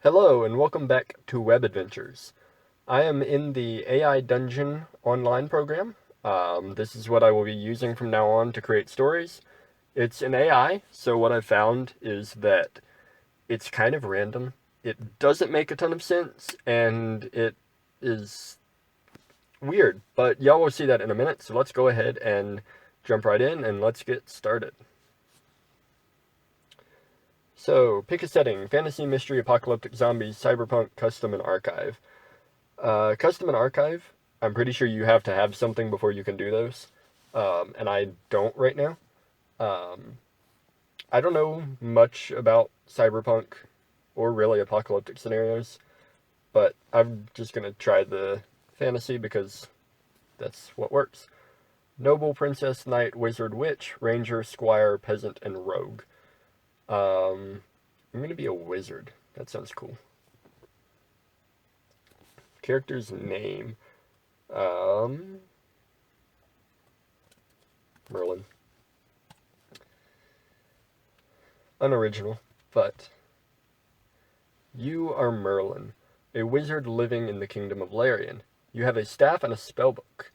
Hello and welcome back to Web Adventures. I am in the AI Dungeon online program. This is what I will be using from now on to create stories. It's an AI, so what I've found is that it's kind of random. It doesn't make a ton of sense, and it is weird, but y'all will see that in a minute, so let's go ahead and jump right in and let's get started. So, pick a setting: fantasy, mystery, apocalyptic, zombies, cyberpunk, custom, and archive. Custom and archive, I'm pretty sure you have to have something before you can do those. And I don't right now. Um, I don't know much about cyberpunk or really apocalyptic scenarios, but I'm just gonna try the fantasy because that's what works. Noble, princess, knight, wizard, witch, ranger, squire, peasant, and rogue. I'm gonna be a wizard. That sounds cool. Character's name. Um, Merlin. Unoriginal, but you are Merlin, a wizard living in the kingdom of Larian. You have a staff and a spellbook.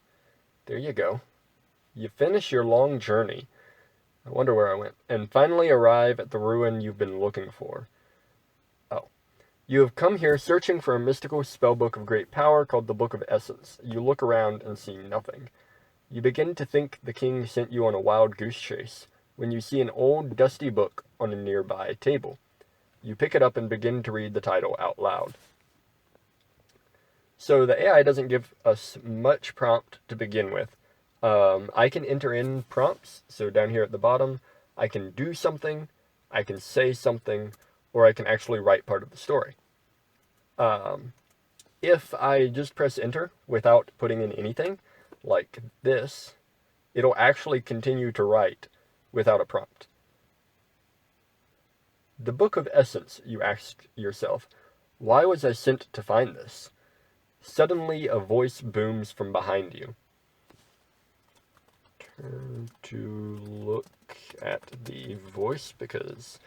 There you go. You finish your long journey. I wonder where I went. And finally arrive at the ruin you've been looking for. Oh. You have come here searching for a mystical spellbook of great power called the Book of Essence. You look around and see nothing. You begin to think the king sent you on a wild goose chase when you see an old, dusty book on a nearby table. You pick it up and begin to read the title out loud. So the AI doesn't give us much prompt to begin with. I can enter in prompts, so down here at the bottom, I can do something, I can say something, or I can actually write part of the story. If I just press enter without putting in anything, like this, it'll actually continue to write without a prompt. The Book of Essence, you ask yourself. Why was I sent to find this? Suddenly, a voice booms from behind you. Turn to look at the voice because,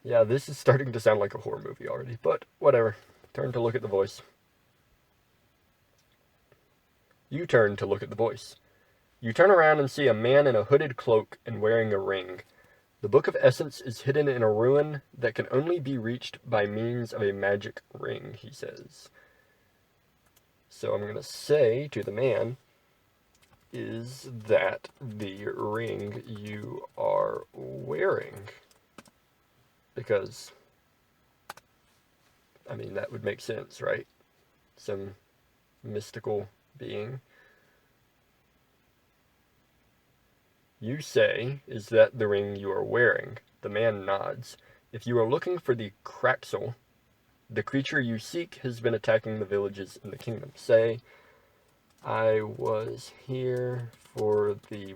yeah, this is starting to sound like a horror movie already, but whatever. Turn to look at the voice. You turn to look at the voice. You turn around and see a man in a hooded cloak and wearing a ring. The Book of Essence is hidden in a ruin that can only be reached by means of a magic ring, he says. So I'm going to say to the man, is that the ring you are wearing? Because, I mean, that would make sense, right? Some mystical being. You say, is that the ring you are wearing? The man nods. If you are looking for the Craxel, the creature you seek has been attacking the villages in the kingdom. Say, I was here for the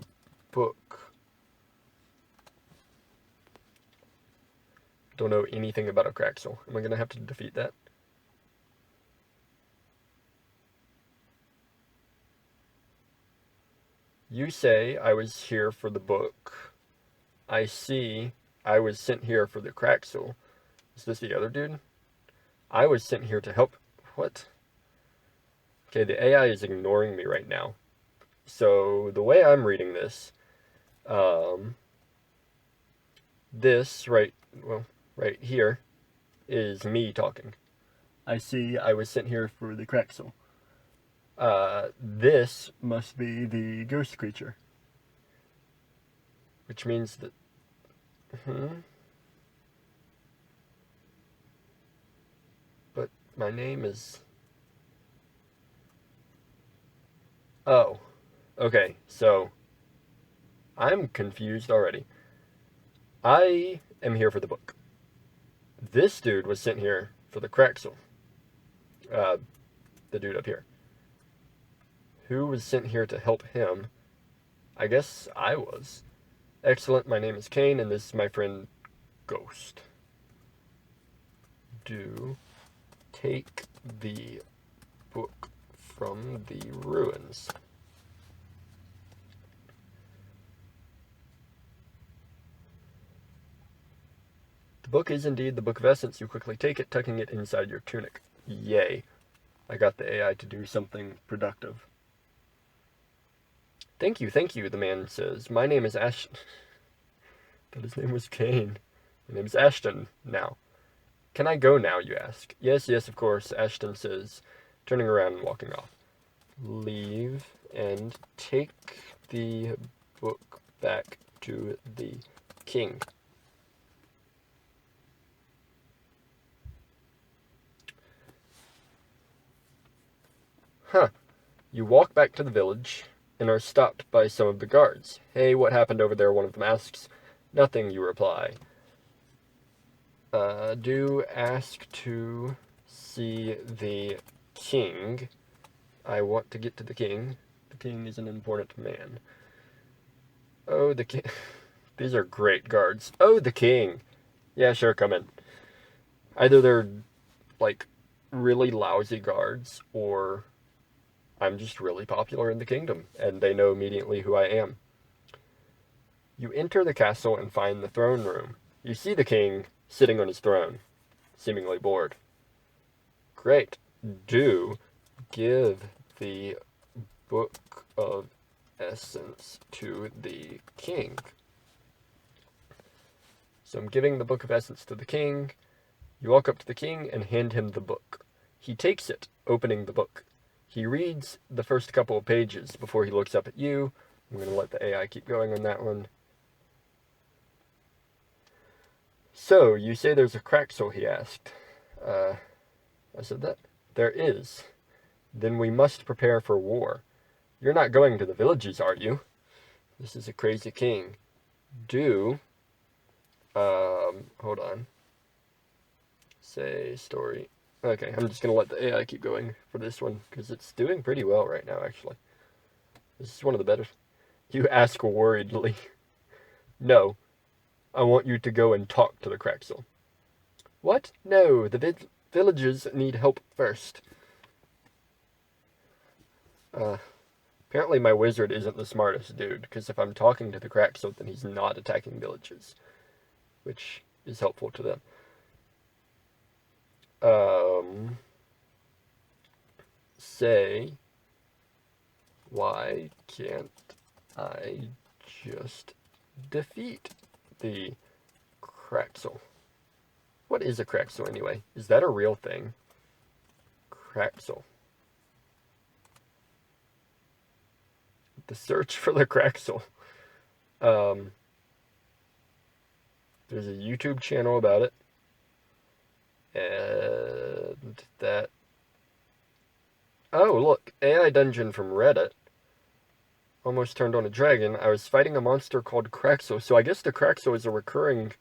book. Don't know anything about a Craxel. Am I going to have to defeat that? You say I was here for the book. I see I was sent here for the Craxel. Is this the other dude? I was sent here to help. What? Okay, the AI is ignoring me right now. So the way I'm reading this, this right here is me talking. I see I was sent here for the Craxel. This must be the ghost creature. Which means that... But my name is... Oh. Okay, so... I'm confused already. I am here for the book. This dude was sent here for the Craxel. The dude up here. Who was sent here to help him? I guess I was. Excellent, my name is Kane, and this is my friend Ghost. Do take the book from the ruins. The book is indeed the Book of Essence. You quickly take it, tucking it inside your tunic. Yay. I got the AI to do something productive. Thank you, the man says. My name is Ashton. Thought his name was Kane. My name's Ashton now. Can I go now, you ask? Yes, of course, Ashton says, turning around and walking off. Leave and take the book back to the king. Huh. You walk back to the village and are stopped by some of the guards. Hey, what happened over there? One of them asks. Nothing, you reply. Do ask to see the king. I want to get to the king. The king is an important man. Oh, the king. These are great guards. Oh, the king. Yeah, sure, come in. Either they're, like, really lousy guards, or I'm just really popular in the kingdom, and they know immediately who I am. You enter the castle and find the throne room. You see the king sitting on his throne, seemingly bored. Great. Do give the Book of Essence to the king. So I'm giving the Book of Essence to the king. You walk up to the king and hand him the book. He takes it, opening the book. He reads the first couple of pages before he looks up at you. I'm going to let the AI keep going on that one. So, you say there's a Craxel, he asked. I said that. There is. Then we must prepare for war. You're not going to the villages, are you? This is a crazy king. Do, hold on. Say story. Okay, I'm just going to let the AI keep going for this one, because it's doing pretty well right now, actually. This is one of the better. You ask worriedly. No. I want you to go and talk to the Craxel. What? No, the villagers need help first. Apparently my wizard isn't the smartest dude, because if I'm talking to the Craxel, then he's not attacking villages, which is helpful to them. Say, why can't I just defeat the Craxel? What is a Craxel anyway? Is that a real thing? Craxel. The search for the Craxel. There's a YouTube channel about it. And that... Oh, look. AI Dungeon from Reddit. Almost turned on a dragon. I was fighting a monster called Craxel. So I guess the Craxel is a recurring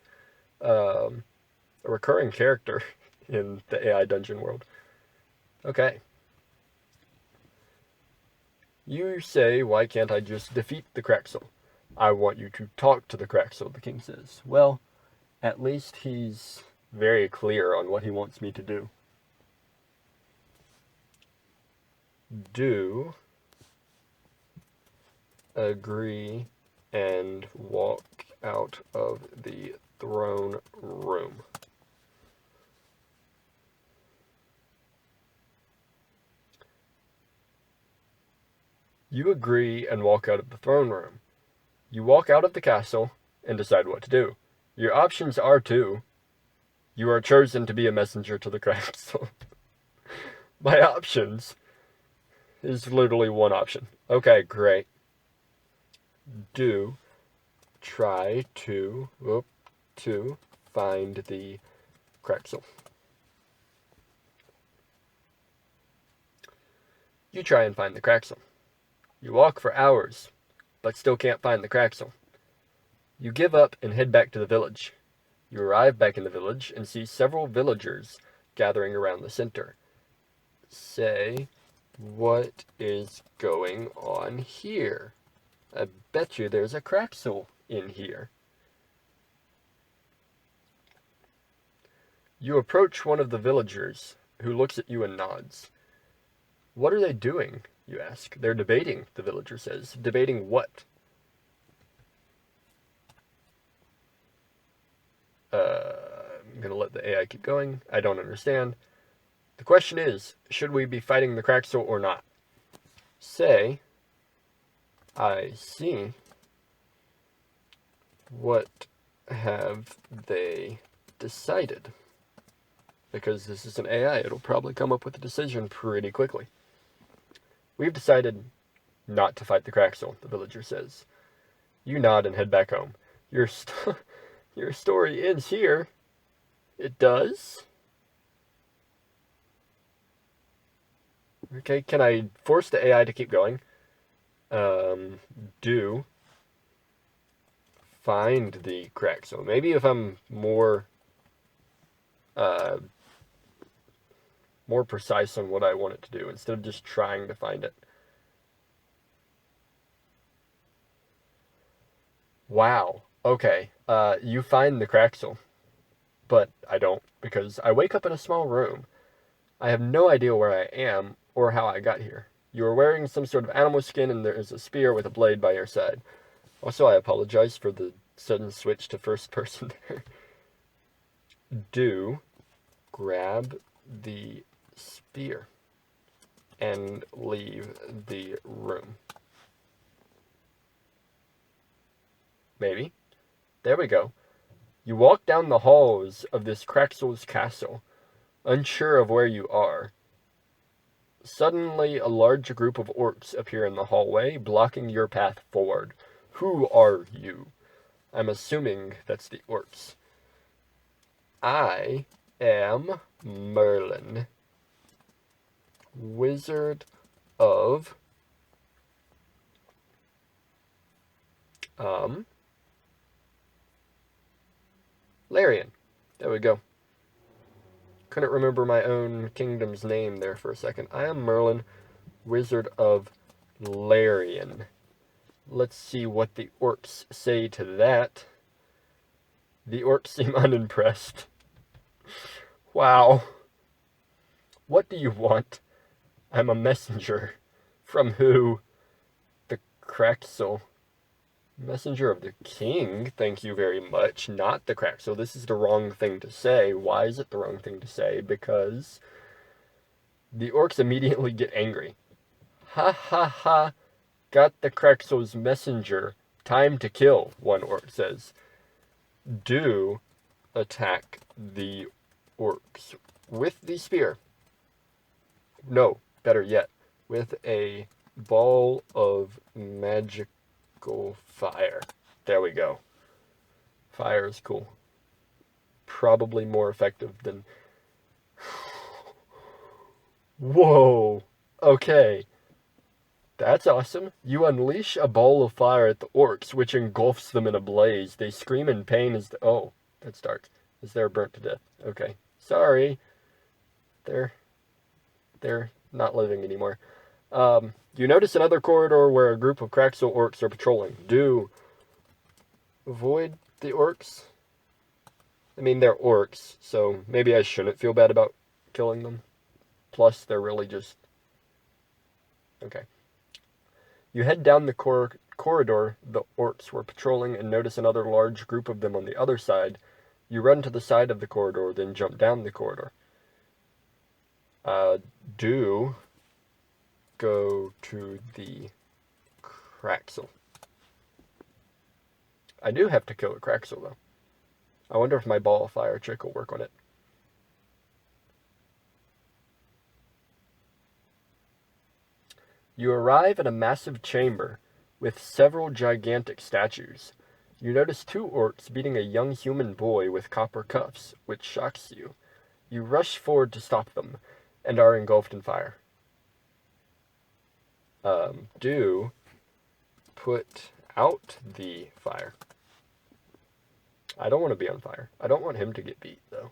character in the AI Dungeon world. Okay. You say, why can't I just defeat the Craxel? I want you to talk to the Craxel, the king says. Well, at least he's very clear on what he wants me to do. Do agree and walk out of the throne room. You agree and walk out of the throne room. You walk out of the castle and decide what to do. Your options are to... You are chosen to be a messenger to the castle. My options is literally one option. Okay, great. Do try to find the Craxel. You try and find the Craxel. You walk for hours, but still can't find the Craxel. You give up and head back to the village. You arrive back in the village and see several villagers gathering around the center. Say, what is going on here? I bet you there's a Craxel in here. You approach one of the villagers, who looks at you and nods. What are they doing, you ask. They're debating, the villager says. Debating what? I'm going to let the AI keep going. I don't understand. The question is, should we be fighting the Kraxel or not? Say, I see. What have they decided? Because this is an AI, it'll probably come up with a decision pretty quickly. We've decided not to fight the Kraxel, the villager says. You nod and head back home. Your story ends here. It does? Okay, can I force the AI to keep going? Do find the Kraxel. Maybe if I'm more precise on what I want it to do, instead of just trying to find it. Wow. Okay. You find the Kraxel. But I don't, because I wake up in a small room. I have no idea where I am or how I got here. You are wearing some sort of animal skin and there is a spear with a blade by your side. Also, I apologize for the sudden switch to first person there. Do grab the spear and leave the room. Maybe. There we go. You walk down the halls of this Kraxel's castle, unsure of where you are. Suddenly, a large group of orcs appear in the hallway, blocking your path forward. Who are you? I'm assuming that's the orcs. I am Merlin, wizard of Larian. There we go. Couldn't remember my own kingdom's name there for a second. I am Merlin, wizard of Larian. Let's see what the orcs say to that. The orcs seem unimpressed. Wow. What do you want? I'm a messenger. From who? The Kraxel. Messenger of the king, thank you very much. Not the Kraxel. This is the wrong thing to say. Why is it the wrong thing to say? Because the orcs immediately get angry. Ha ha ha. Got the Kraxel's messenger. Time to kill, one orc says. Do attack the orcs with the spear. No, better yet, with a ball of magical fire. There we go. Fire is cool. Probably more effective than... Whoa! Okay. That's awesome. You unleash a ball of fire at the orcs, which engulfs them in a blaze. They scream in pain as the... Oh, that's dark. As they're burnt to death. Okay. Sorry. They're not living anymore. You notice another corridor where a group of Kraxel orcs are patrolling. Do avoid the orcs. I mean, they're orcs, so maybe I shouldn't feel bad about killing them. Plus, they're really just... Okay. You head down the corridor the orcs were patrolling and notice another large group of them on the other side. You run to the side of the corridor, then jump down the corridor. Do go to the Kraxel. I do have to kill a Kraxel, though. I wonder if my ball of fire trick will work on it. You arrive at a massive chamber with several gigantic statues. You notice two orcs beating a young human boy with copper cuffs, which shocks you. You rush forward to stop them, and are engulfed in fire. Do put out the fire. I don't want to be on fire. I don't want him to get beat, though.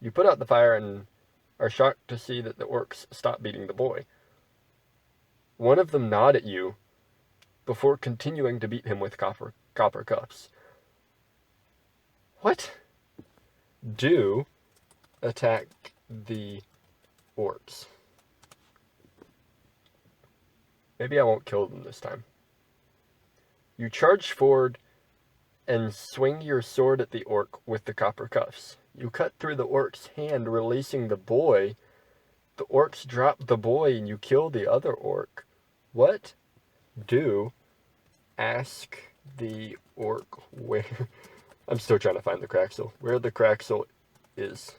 You put out the fire and are shocked to see that the orcs stop beating the boy. One of them nod at you before continuing to beat him with copper cuffs. What? Do attack the orcs. Maybe I won't kill them this time. You charge forward and swing your sword at the orc with the copper cuffs. You cut through the orc's hand, releasing the boy. The orcs drop the boy and you kill the other orc. What? Do. Ask the orc where... I'm still trying to find the Craxel. Where the Craxel is.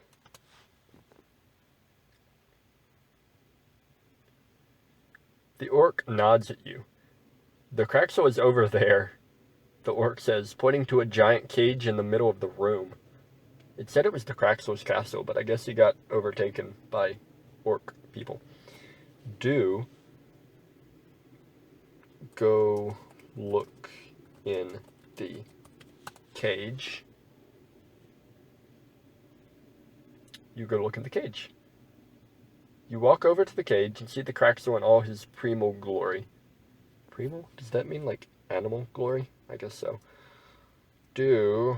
The orc nods at you. The Craxel is over there, the orc says, pointing to a giant cage in the middle of the room. It said it was the Craxel's castle, but I guess he got overtaken by orc people. Do go look in the cage. You go look in the cage. You walk over to the cage and see the Craxel in all his primal glory. Primal? Does that mean like animal glory? I guess so. Do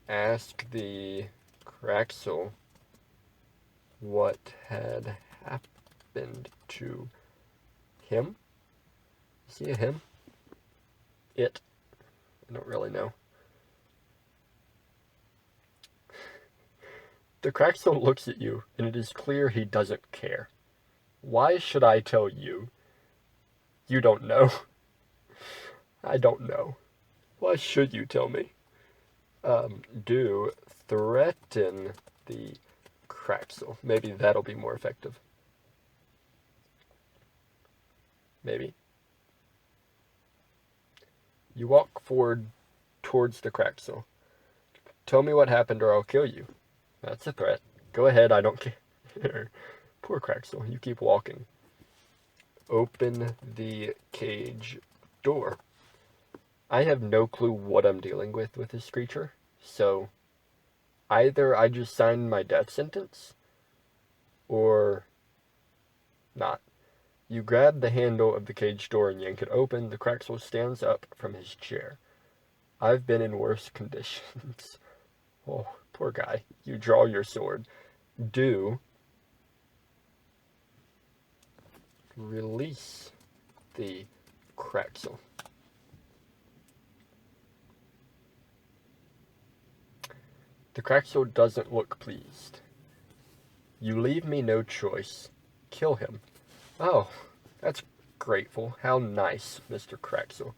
ask the Craxel what had happened to him. Is he a him? It. I don't really know. The Craxel looks at you, and it is clear he doesn't care. Why should I tell you? You don't know. I don't know. Why should you tell me? Do threaten the Craxel. Maybe that'll be more effective. Maybe. You walk forward towards the Craxel. Tell me what happened or I'll kill you. That's a threat. Go ahead, I don't care. Poor Craxel, you keep walking. Open the cage door. I have no clue what I'm dealing with this creature, so either I just signed my death sentence, or not. You grab the handle of the cage door and yank it open. The Craxel stands up from his chair. I've been in worse conditions. Oh, poor guy. You draw your sword. Do release the Craxel. The Craxel doesn't look pleased. You leave me no choice. Kill him. Oh, that's grateful. How nice, Mr. Craxel.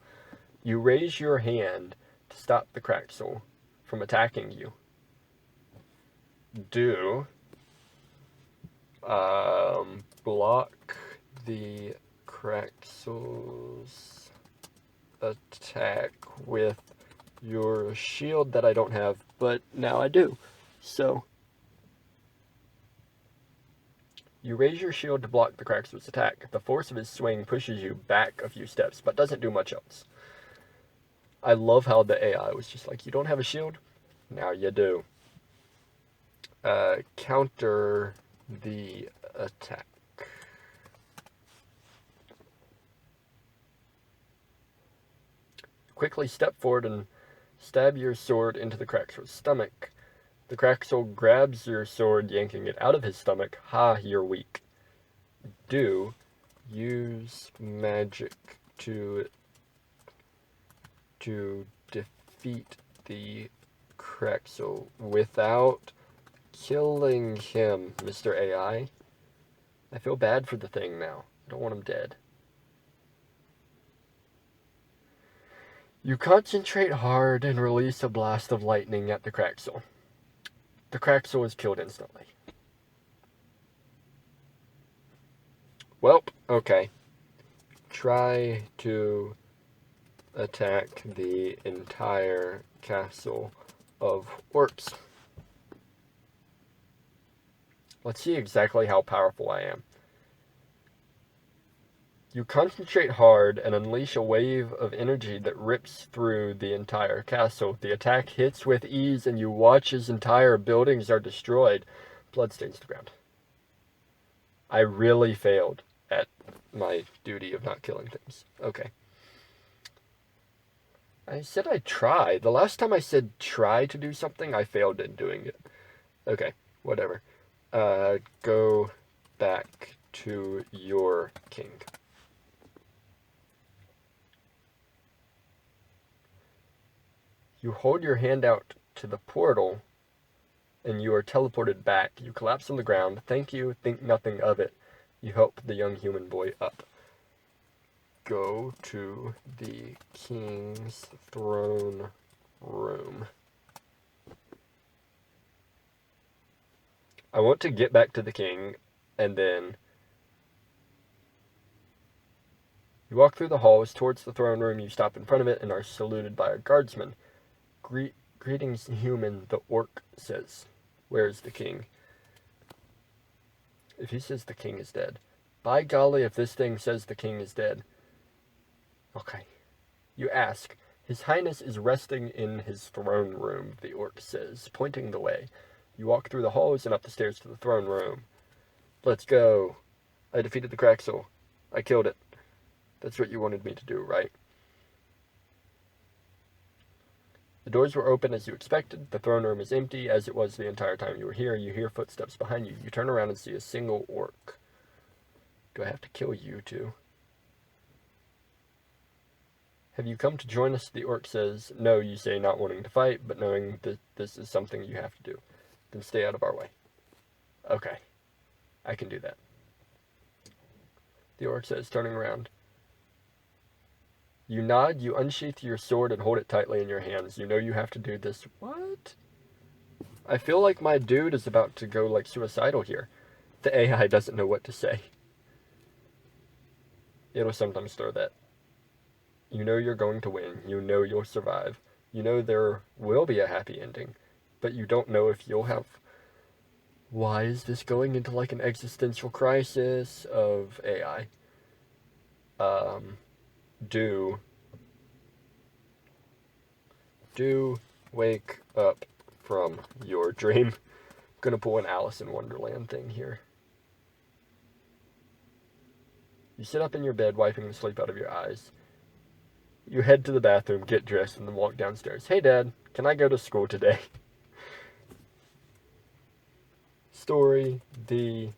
You raise your hand to stop the Craxel from attacking you. Do block the Craxel's attack with your shield that I don't have, but now I do. So you raise your shield to block the Craxel's attack. The force of his swing pushes you back a few steps, but doesn't do much else. I love how the AI was just like, you don't have a shield? Now you do. Counter the attack. Quickly step forward and stab your sword into the Craxel's stomach. The Craxel grabs your sword, yanking it out of his stomach. Ha, you're weak. Do use magic to defeat the Craxel without killing him, Mr. AI. I feel bad for the thing now. I don't want him dead. You concentrate hard and release a blast of lightning at the Craxel. The Craxel is killed instantly. Welp, okay. Try to attack the entire castle of orcs. Let's see exactly how powerful I am. You concentrate hard and unleash a wave of energy that rips through the entire castle. The attack hits with ease and you watch as entire buildings are destroyed. Blood stains the ground. I really failed at my duty of not killing things. Okay. I said I'd try. The last time I said try to do something, I failed in doing it. Okay, whatever. Go back to your king. You hold your hand out to the portal and you are teleported back. You collapse on the ground. Thank you, think nothing of it. You help the young human boy up. Go to the king's throne room. I want to get back to the king, and then you walk through the halls towards the throne room. You stop in front of it and are saluted by a guardsman. Greetings, human, the orc says. Where is the king? If he says the king is dead. By golly, if this thing says the king is dead. Okay. You ask. His Highness is resting in his throne room, the orc says, pointing the way. You walk through the halls and up the stairs to the throne room. Let's go. I defeated the Craxel. I killed it. That's what you wanted me to do, right? The doors were open as you expected. The throne room is empty, as it was the entire time you were here. You hear footsteps behind you. You turn around and see a single orc. Do I have to kill you too? Have you come to join us? The orc says. No, you say, not wanting to fight, but knowing that this is something you have to do. Then stay out of our way. Okay. I can do that. The orc says, turning around. You nod, you unsheath your sword and hold it tightly in your hands. You know you have to do this. What? I feel like my dude is about to go, like, suicidal here. The AI doesn't know what to say. It'll sometimes throw that. You know you're going to win. You know you'll survive. You know there will be a happy ending. But you don't know if you'll have... Why is this going into, like, an existential crisis of AI? Do wake up from your dream. I'm gonna pull an Alice in Wonderland thing here. You sit up in your bed, wiping the sleep out of your eyes. You head to the bathroom, get dressed, and then walk downstairs. Hey, Dad, can I go to school today? Story, the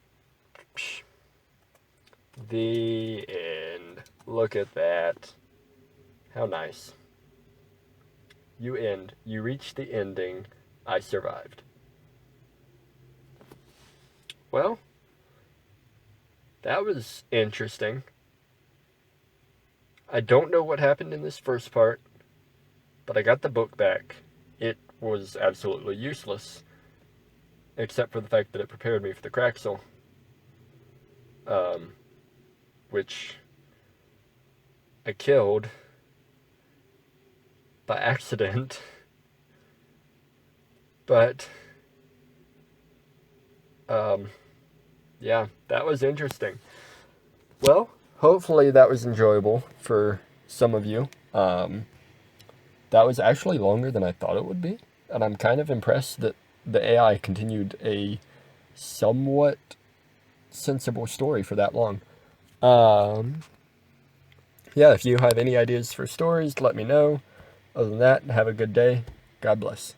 end. Look at that. How nice. You end. You reach the ending. I survived. Well, that was interesting. I don't know what happened in this first part, but I got the book back. It was absolutely useless, except for the fact that it prepared me for the Craxel, which I killed by accident, but, yeah, that was interesting. Well, hopefully that was enjoyable for some of you. That was actually longer than I thought it would be, and I'm kind of impressed that the AI continued a somewhat sensible story for that long. Yeah, if you have any ideas for stories, let me know. Other than that, have a good day. God bless.